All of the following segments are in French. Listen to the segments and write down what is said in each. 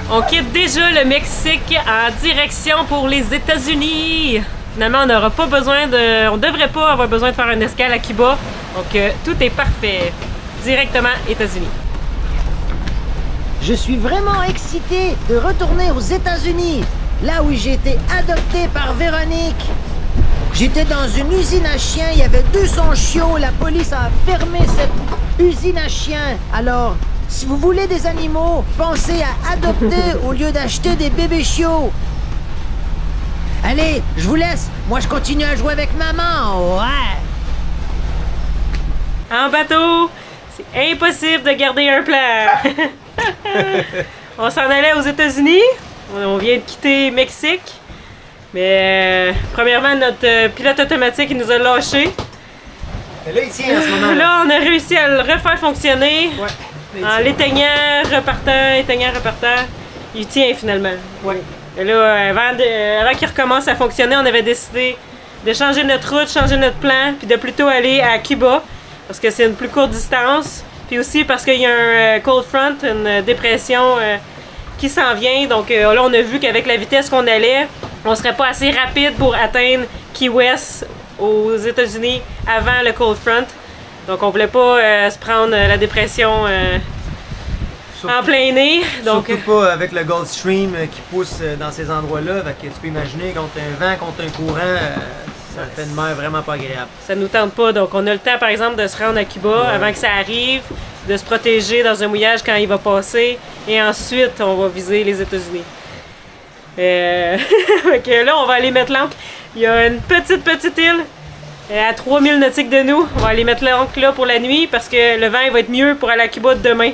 On quitte déjà le Mexique en direction pour les États-Unis. Finalement, on n'aura pas besoin de... On devrait pas avoir besoin de faire une escale à Cuba. Donc, tout est parfait. Directement États-Unis. Je suis vraiment excité de retourner aux États-Unis, là où j'ai été adopté par Véronique. J'étais dans une usine à chiens, il y avait 200 chiots, la police a fermé cette usine à chiens. Alors, si vous voulez des animaux, pensez à adopter au lieu d'acheter des bébés chiots. Allez, je vous laisse. Moi, je continue à jouer avec maman. Ouais. En bateau, c'est impossible de garder un plan. On s'en allait aux États-Unis. On vient de quitter Mexique. Mais premièrement, notre pilote automatique il nous a lâchés. Là, il tient en ce moment. Là, on a réussi à le refaire fonctionner. Ouais. En l'éteignant, repartant, il tient finalement. Ouais. Et là, avant qu'il recommence à fonctionner, on avait décidé de changer notre route, changer notre plan, puis de plutôt aller à Cuba, parce que c'est une plus courte distance, puis aussi parce qu'il y a un cold front, une dépression qui s'en vient. Donc là, on a vu qu'avec la vitesse qu'on allait, on serait pas assez rapide pour atteindre Key West aux États-Unis avant le cold front. Donc on voulait pas se prendre la dépression en plein nez. Donc, surtout pas avec le Gulf Stream qui pousse dans ces endroits-là. Tu peux imaginer contre un vent, contre un courant, ça fait une mer vraiment pas agréable. Ça nous tente pas. Donc on a le temps par exemple de se rendre à Cuba avant que ça arrive, de se protéger dans un mouillage quand il va passer et ensuite on va viser les États-Unis. Donc là on va aller mettre l'ancre. Il y a une petite île à 3000 nautiques de nous. On va aller mettre l'ancre là pour la nuit parce que le vent il va être mieux pour aller à Cuba demain.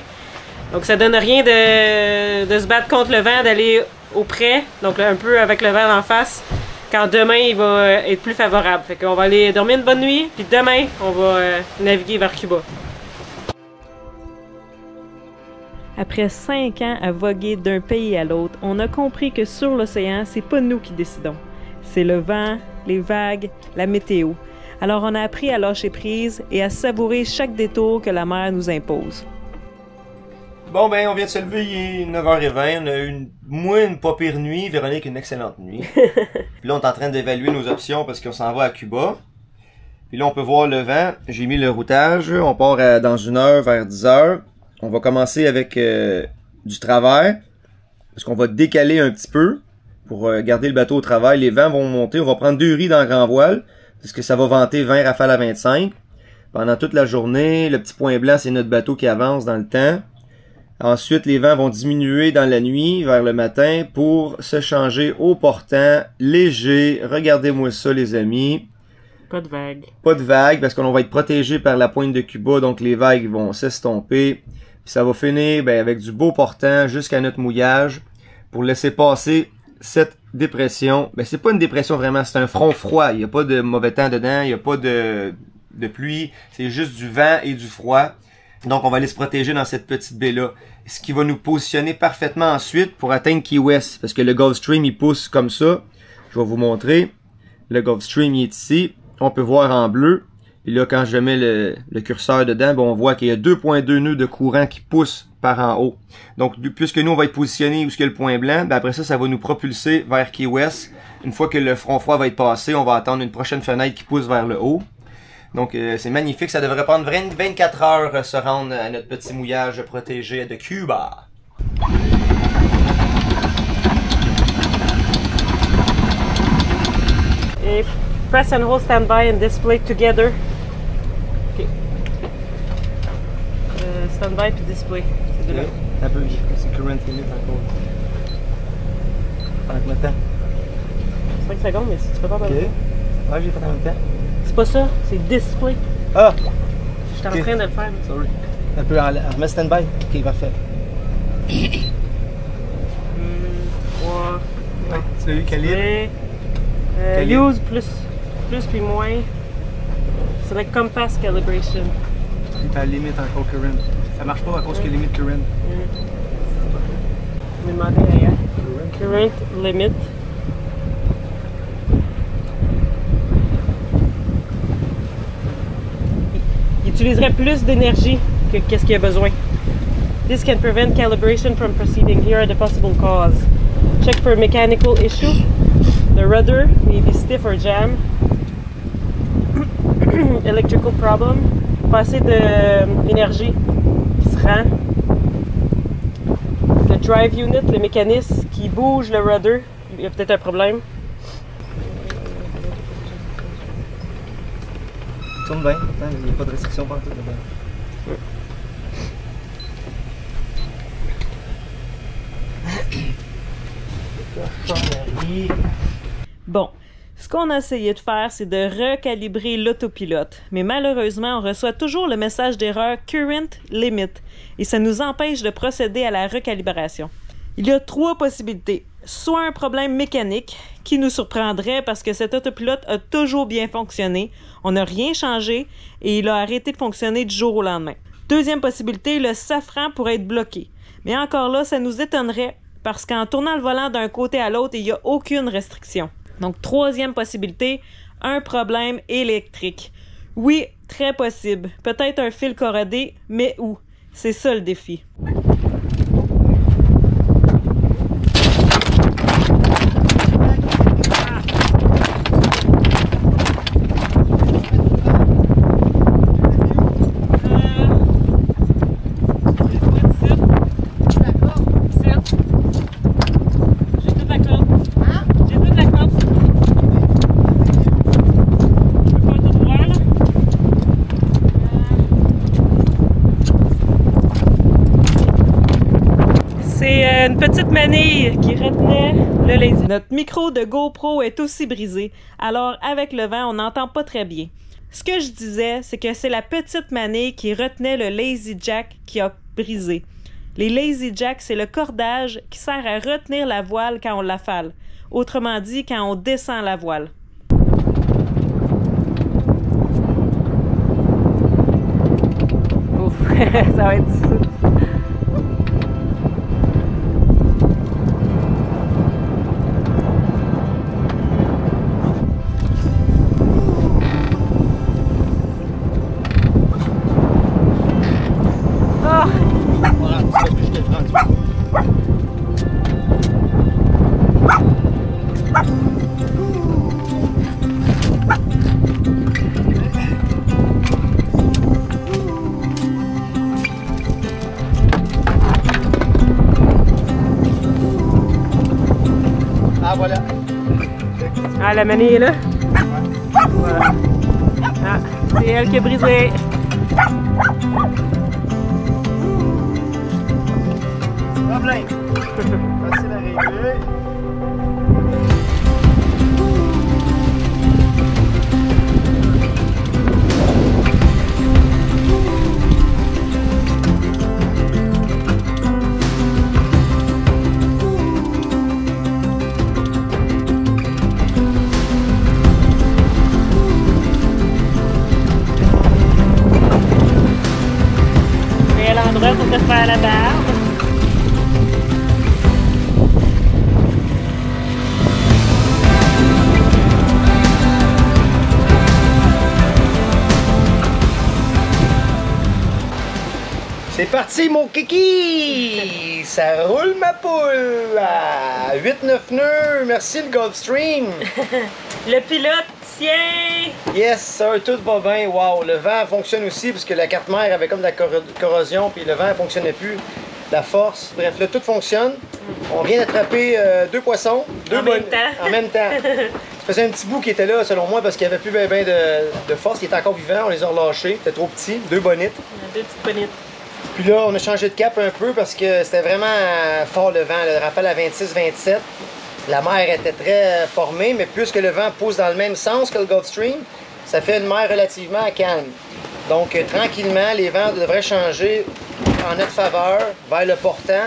Donc ça donne rien de se battre contre le vent, d'aller au près, donc là, un peu avec le vent en face, quand demain il va être plus favorable. Fait qu'on va aller dormir une bonne nuit, puis demain on va naviguer vers Cuba. Après 5 ans à voguer d'un pays à l'autre, on a compris que sur l'océan, c'est pas nous qui décidons. C'est le vent, les vagues, la météo. Alors on a appris à lâcher prise et à savourer chaque détour que la mer nous impose. Bon, ben, on vient de se lever, il est 9h20. On a eu une pas pire nuit. Véronique, une excellente nuit. Puis là, on est en train d'évaluer nos options parce qu'on s'en va à Cuba. Puis là, on peut voir le vent. J'ai mis le routage. On part dans 1 heure vers 10h. On va commencer avec du travers. Parce qu'on va décaler un petit peu pour garder le bateau au travers. Les vents vont monter. On va prendre 2 riz dans le grand voile. Parce que ça va venter 20 rafales à 25. Pendant toute la journée, le petit point blanc, c'est notre bateau qui avance dans le temps. Ensuite, les vents vont diminuer dans la nuit, vers le matin, pour se changer au portant, léger. Regardez-moi ça, les amis. Pas de vagues. Pas de vagues, parce qu'on va être protégé par la pointe de Cuba, donc les vagues vont s'estomper. Puis ça va finir avec du beau portant jusqu'à notre mouillage, pour laisser passer cette dépression. C'est pas une dépression vraiment, c'est un front froid. Il n'y a pas de mauvais temps dedans, il n'y a pas de pluie. C'est juste du vent et du froid. Donc, on va aller se protéger dans cette petite baie-là. Ce qui va nous positionner parfaitement ensuite pour atteindre Key West. Parce que le Gulf Stream, il pousse comme ça. Je vais vous montrer. Le Gulf Stream, il est ici. On peut voir en bleu. Et là, quand je mets le curseur dedans, on voit qu'il y a 2,2 nœuds de courant qui poussent par en haut. Donc, puisque nous, on va être positionné où il y a le point blanc, après ça va nous propulser vers Key West. Une fois que le front froid va être passé, on va attendre une prochaine fenêtre qui pousse vers le haut. Donc, c'est magnifique. Ça devrait prendre 24 heures se rendre à notre petit mouillage protégé de Cuba. Et press and hold standby and display together. OK. Standby puis display. C'est de là. Un peu, c'est current limit encore. Pendant combien de temps? 5 secondes, mais si tu peux pas parler. Ouais, j'ai pas combien de temps. C'est pas ça, c'est display. Ah! Je suis en train de le faire. Sorry. Un peu en remets stand-by. Ok, parfait. 3. Ouais, c'est lui calibre. Use plus puis moins. Select compass calibration. Il est à la limite encore current. Ça marche pas à cause qu'il y a limite current. Je vais demander ailleurs. Current limit. Il utiliserait plus d'énergie que qu'est-ce qu'il a besoin. This can prevent calibration from proceeding. Here are the possible causes. Check for mechanical issue. The rudder may be stiff or jam. Electrical problem. Pas assez d'énergie qui se rend. Le drive unit, le mécanisme qui bouge le rudder, il y a peut-être un problème. Tourne bien, il n'y a pas de restriction partout dedans. Bon, ce qu'on a essayé de faire, c'est de recalibrer l'autopilote. Mais malheureusement, on reçoit toujours le message d'erreur Current Limit et ça nous empêche de procéder à la recalibration. Il y a 3 possibilités. Soit un problème mécanique qui nous surprendrait parce que cet autopilote a toujours bien fonctionné, on n'a rien changé et il a arrêté de fonctionner du jour au lendemain. Deuxième possibilité, le safran pourrait être bloqué. Mais encore là, ça nous étonnerait parce qu'en tournant le volant d'un côté à l'autre, il n'y a aucune restriction. Donc, troisième possibilité, un problème électrique. Oui, très possible. Peut-être un fil corrodé, mais où? C'est ça le défi. Une petite manille qui retenait le lazy. Notre micro de GoPro est aussi brisé, alors avec le vent, on n'entend pas très bien. Ce que je disais, c'est que c'est la petite manille qui retenait le lazy jack qui a brisé. Les lazy jacks, c'est le cordage qui sert à retenir la voile quand on l'affale. Autrement dit, quand on descend la voile. Ouf, ça va être difficile. Ah voilà. Ah, la manille est là. Voilà. Ah, c'est elle qui a brisé. Problème. Facile à régler. Et l'endroit pour te faire la barbe. C'est parti mon kiki! Ça roule ma poule! À 8-9 nœuds, merci le Gulfstream! Le pilote tient. Yes, ça, tout va bien. Wow, le vent fonctionne aussi parce que la carte mère avait comme de la corrosion puis le vent ne fonctionnait plus. La force, bref, là tout fonctionne. On vient d'attraper 2 poissons, En même temps. En même temps. Ça faisait un petit bout qui était là selon moi parce qu'il n'y avait plus ben de force. Il était encore vivant, on les a relâchés. C'était trop petit, 2 bonites. 2 petites bonites. Puis là, on a changé de cap un peu parce que c'était vraiment fort le vent. Le rappel à 26-27. La mer était très formée, mais puisque le vent pousse dans le même sens que le Gulfstream, ça fait une mer relativement calme. Donc, tranquillement, les vents devraient changer en notre faveur vers le portant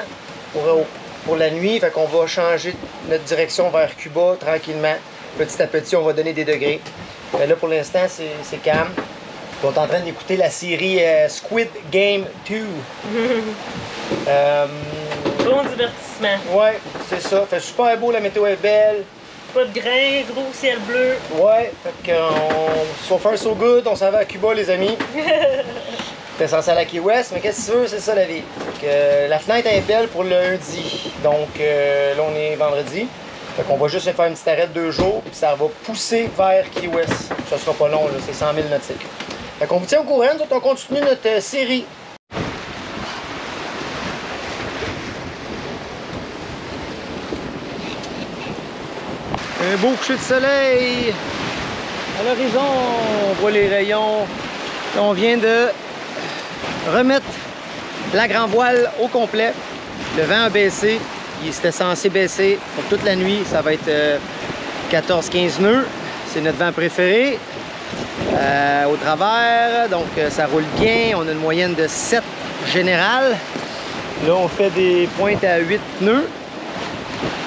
pour la nuit. Fait qu'on va changer notre direction vers Cuba tranquillement. Petit à petit, on va donner des degrés. Mais là, pour l'instant, c'est calme. On est en train d'écouter la série Squid Game 2. Bon divertissement. Ouais, c'est ça. Fait super beau, la météo est belle. Pas de grains, gros ciel bleu. Ouais, fait qu'on... So far so good, on s'en va à Cuba, les amis. T'es censé aller à Key West, mais qu'est-ce que tu veux, c'est ça la vie. Fait que, la fenêtre est belle pour le lundi. Donc là, on est vendredi. Fait qu'on va juste faire une petite arrêt de 2 jours, puis ça va pousser vers Key West. Ça sera pas long, là, c'est 100 000 nautiques. Fait qu'on vous tient au courant, nous autres, on continue notre série. Un beau coucher de soleil. À l'horizon, on voit les rayons. On vient de remettre la grand voile au complet. Le vent a baissé. Il était censé baisser pour toute la nuit. Ça va être 14-15 nœuds. C'est notre vent préféré. Au travers, donc ça roule bien. On a une moyenne de 7 générales. Là, on fait des pointes à 8 nœuds.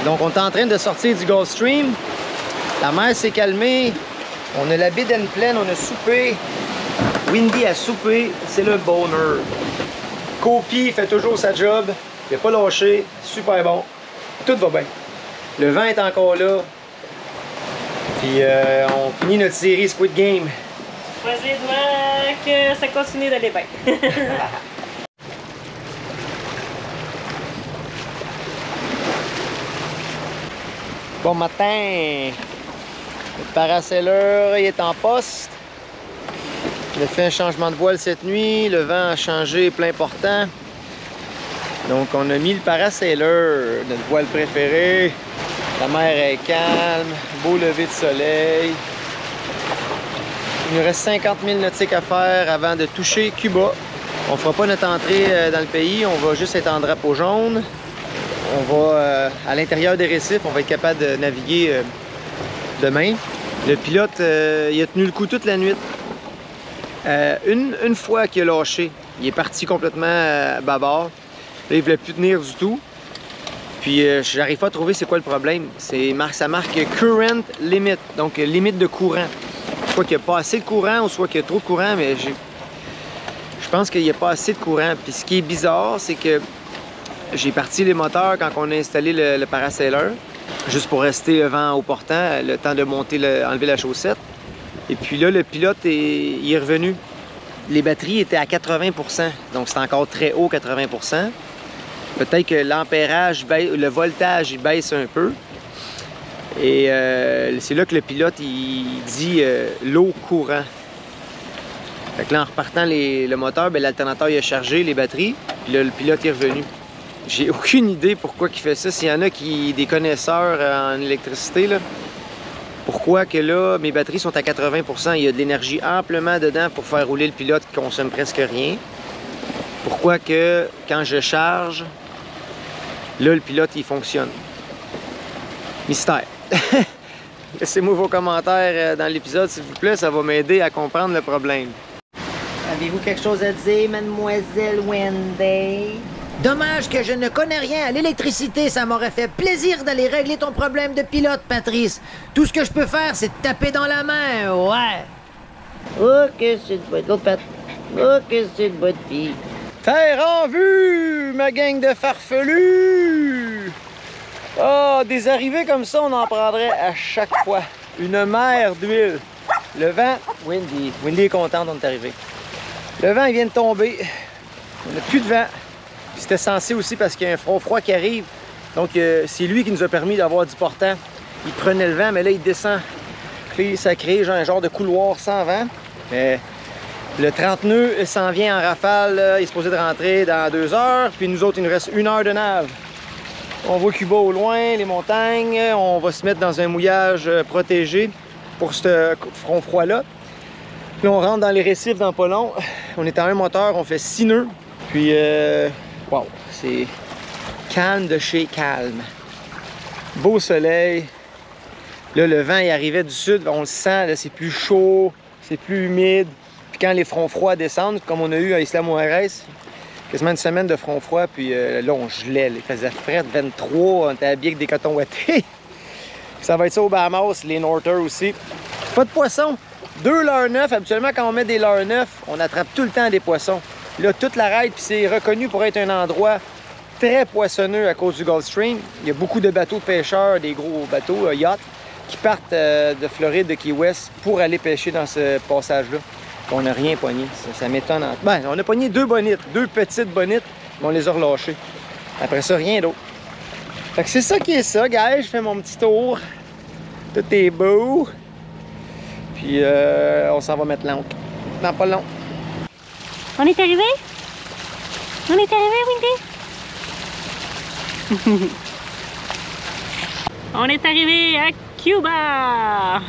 Donc, on est en train de sortir du Gulf Stream. La mer s'est calmée. On a la bedaine pleine, on a soupé. Windy a soupé, c'est le bonheur. Kopi fait toujours sa job. Il n'a pas lâché, super bon. Tout va bien. Le vent est encore là. Puis on finit notre série Squid Game. Croisez les doigts que ça continue d'aller bien. Bon matin. Le paracelleur il est en poste. Il a fait un changement de voile cette nuit. Le vent a changé plein portant. Donc on a mis le paracelleur, notre voile préféré. La mer est calme, beau lever de soleil. Il nous reste 50 000 nautiques à faire avant de toucher Cuba. On ne fera pas notre entrée dans le pays, on va juste être en drapeau jaune. On va à l'intérieur des récifs, on va être capable de naviguer demain. Le pilote, il a tenu le coup toute la nuit. Une fois qu'il a lâché, il est parti complètement bavard. Là, il ne voulait plus tenir du tout. Puis j'arrive pas à trouver c'est quoi le problème. Ça marque current limit, donc limite de courant. Soit qu'il n'y a pas assez de courant ou soit qu'il y a trop de courant, mais je pense qu'il n'y a pas assez de courant. Puis ce qui est bizarre, c'est que j'ai parti les moteurs quand on a installé le paracelleur, juste pour rester le vent au portant, le temps de monter, enlever la chaussette. Et puis là, le pilote il est revenu. Les batteries étaient à 80%, donc c'est encore très haut, 80%. Peut-être que l'ampérage, le voltage, il baisse un peu. Et c'est là que le pilote, il dit l'eau courant. Fait que là, en repartant le moteur, l'alternateur, il a chargé les batteries. Puis là, le pilote est revenu. J'ai aucune idée pourquoi il fait ça. S'il y en a des connaisseurs en électricité, là, pourquoi que là, mes batteries sont à 80%, il y a de l'énergie amplement dedans pour faire rouler le pilote qui consomme presque rien. Pourquoi que quand je charge, là, le pilote, il fonctionne. Mystère. Laissez-moi vos commentaires dans l'épisode, s'il vous plaît, ça va m'aider à comprendre le problème. Avez-vous quelque chose à dire, mademoiselle Wendy? Dommage que je ne connais rien à l'électricité. Ça m'aurait fait plaisir d'aller régler ton problème de pilote, Patrice. Tout ce que je peux faire, c'est te taper dans la main, ouais. Oh, que c'est de bonne... Oh, Pat... Oh, que c'est de bonne fille. Terre en vue, ma gang de farfelus! Ah, des arrivées comme ça, on en prendrait à chaque fois. Une mer d'huile. Le vent, Windy. Windy est contente, on est arrivé. Le vent, il vient de tomber. On n'a plus de vent. C'était censé aussi parce qu'il y a un front froid qui arrive. Donc, c'est lui qui nous a permis d'avoir du portant. Il prenait le vent, mais là, il descend. Ça crée un genre de couloir sans vent. Mais le 30 nœuds s'en vient en rafale. Là. Il est supposé de rentrer dans 2 heures. Puis nous autres, il nous reste 1 heure de nave. On voit Cuba au loin, les montagnes. On va se mettre dans un mouillage protégé pour ce front froid-là. Puis on rentre dans les récifs dans pas long. On est en un moteur, on fait 6 nœuds. Puis, wow, c'est calme de chez calme. Beau soleil. Là, le vent, il arrivait du sud, on le sent, là, c'est plus chaud, c'est plus humide. Puis quand les fronts froids descendent, comme on a eu à Isla Mujeres, quasiment une semaine de front froid, puis là, on gelait. Il faisait frais, 23, on était habillés avec des cotons ouatés. Ça va être ça aux Bahamas, les Northers aussi. Pas de poissons. 2 leurres neufs. Habituellement, quand on met des leurres neufs, on attrape tout le temps des poissons. Là, toute la raide, puis c'est reconnu pour être un endroit très poissonneux à cause du Gulf Stream. Il y a beaucoup de bateaux de pêcheurs, des gros bateaux, yachts, qui partent de Floride, de Key West, pour aller pêcher dans ce passage-là. On n'a rien pogné. Ça m'étonne. Ben, on a pogné 2 bonites, 2 petites bonites, mais on les a relâchées. Après ça, rien d'autre. Fait que c'est ça qui est ça, guys. Je fais mon petit tour. Tout est beau. Puis on s'en va mettre l'ancre. Dans pas long. On est arrivé? On est arrivé, Windy? On est arrivé à Cuba!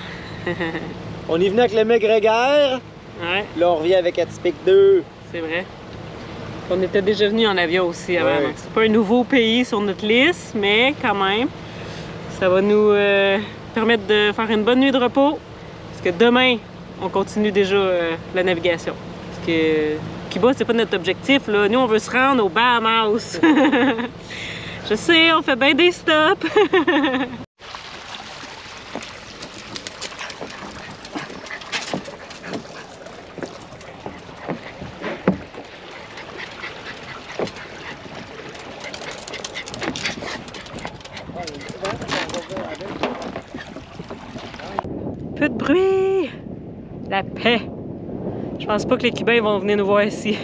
On est venu avec le McGregor. Ouais. Là, on revient avec Atypique 2. C'est vrai. On était déjà venu en avion aussi avant, Ouais. donc c'est pas un nouveau pays sur notre liste, mais quand même, ça va nous permettre de faire une bonne nuit de repos, parce que demain, on continue déjà la navigation. Parce que Cuba, c'est pas notre objectif, là. Nous, on veut se rendre aux Bahamas. Je sais, on fait bien des stops. Peu de bruit! La paix! Je pense pas que les Cubains vont venir nous voir ici.